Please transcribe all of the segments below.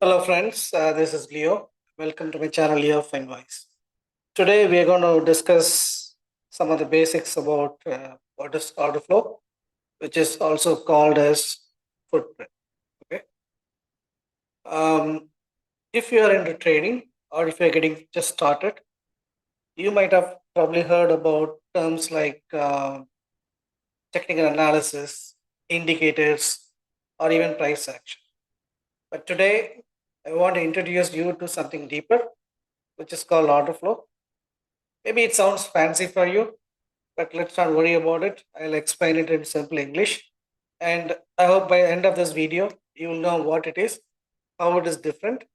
Hello friends, this is Leo. Welcome to my channel Leo of Invoice. Today we are going to discuss some of the basics about what is order flow, which is also called as footprint. Okay. If you are into trading or if you are getting just started, you might have probably heard about terms like technical analysis, indicators, or even price action. But today I want to introduce you to something deeper, which is called order flow. Maybe it sounds fancy for you, but let's not worry about it. I'll explain it in simple English. And I hope by the end of this video, you will know what it is, how it is different,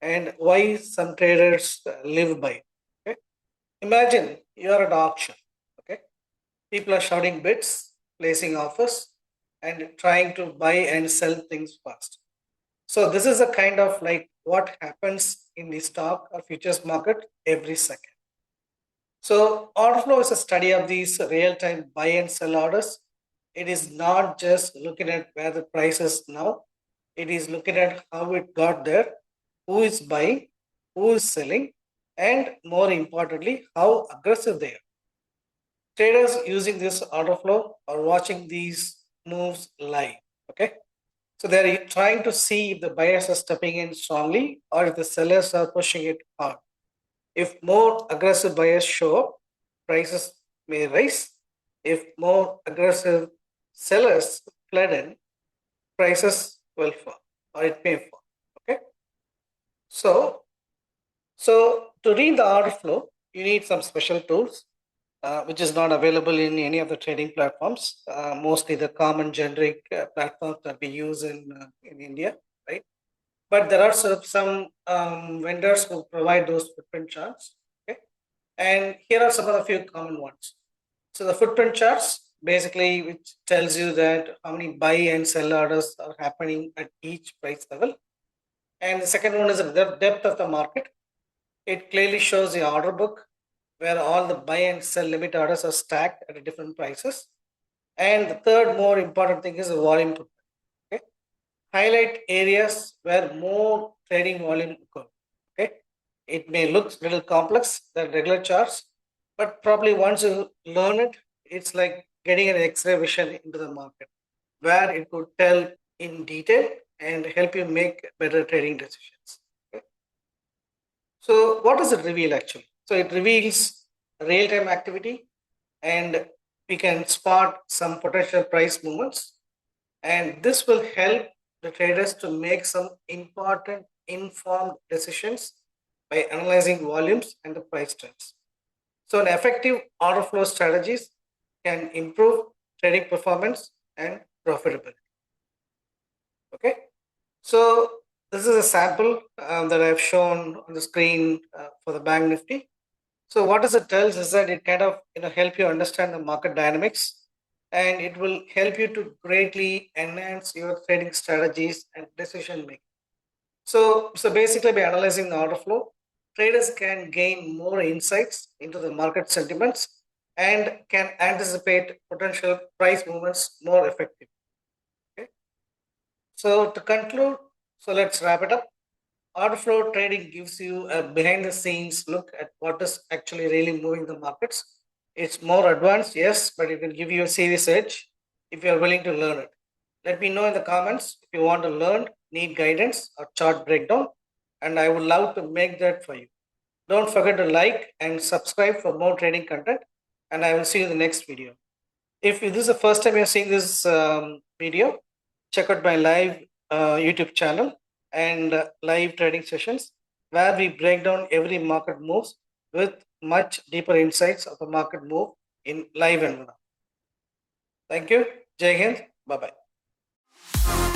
and why some traders live by it. Okay? Imagine you are at auction. Okay? People are shouting bids, placing offers, and trying to buy and sell things fast. So this is a kind of like what happens in the stock or futures market every second. So order flow is a study of these real-time buy and sell orders. It is not just looking at where the price is now. It is looking at how it got there, who is buying, who is selling, and more importantly, how aggressive they are. Traders using this order flow are watching these moves live. Okay. So they're trying to see if the buyers are stepping in strongly or if the sellers are pushing it hard. If more aggressive buyers show up, prices may rise. If more aggressive sellers flood in, prices will fall or it may fall. Okay. So to read the order flow, you need some special tools, which is not available in any of the trading platforms. Mostly the common generic platforms that we use in India, right? But there are some vendors who provide those footprint charts. Okay, and here are some of the few common ones. So the footprint charts basically which tells you that how many buy and sell orders are happening at each price level. And the second one is the depth of the market. It clearly shows the order book where all the buy and sell limit orders are stacked at different prices. And the third more important thing is the volume footprint. Okay, highlight areas where more trading volume occurs. Okay, it may look a little complex than regular charts, but probably once you learn it, it's like getting an X-ray vision into the market, where it could tell in detail and help you make better trading decisions. Okay? So what does it reveal actually? So it reveals real-time activity, and we can spot some potential price movements, and this will help the traders to make some important informed decisions by analyzing volumes and the price trends. So an effective order flow strategies can improve trading performance and profitability. Okay, so this is a sample that I've shown on the screen for the bank nifty. So what does it tells is that it kind of help you understand the market dynamics, and it will help you to greatly enhance your trading strategies and decision making. So basically by analyzing the order flow, traders can gain more insights into the market sentiments and can anticipate potential price movements more effectively. Okay. So to conclude, so let's wrap it up. Order flow trading gives you a behind the scenes look at what is actually really moving the markets. It's more advanced, yes, but it will give you a serious edge if you are willing to learn it. Let me know in the comments if you want to learn, need guidance or chart breakdown, and I would love to make that for you. Don't forget to like and subscribe for more trading content, and I will see you in the next video. If this is the first time you're seeing this video, check out my live YouTube channel and live trading sessions where we break down every market moves with much deeper insights of the market move in live environment. Thank you. Jai Hind. Bye-bye.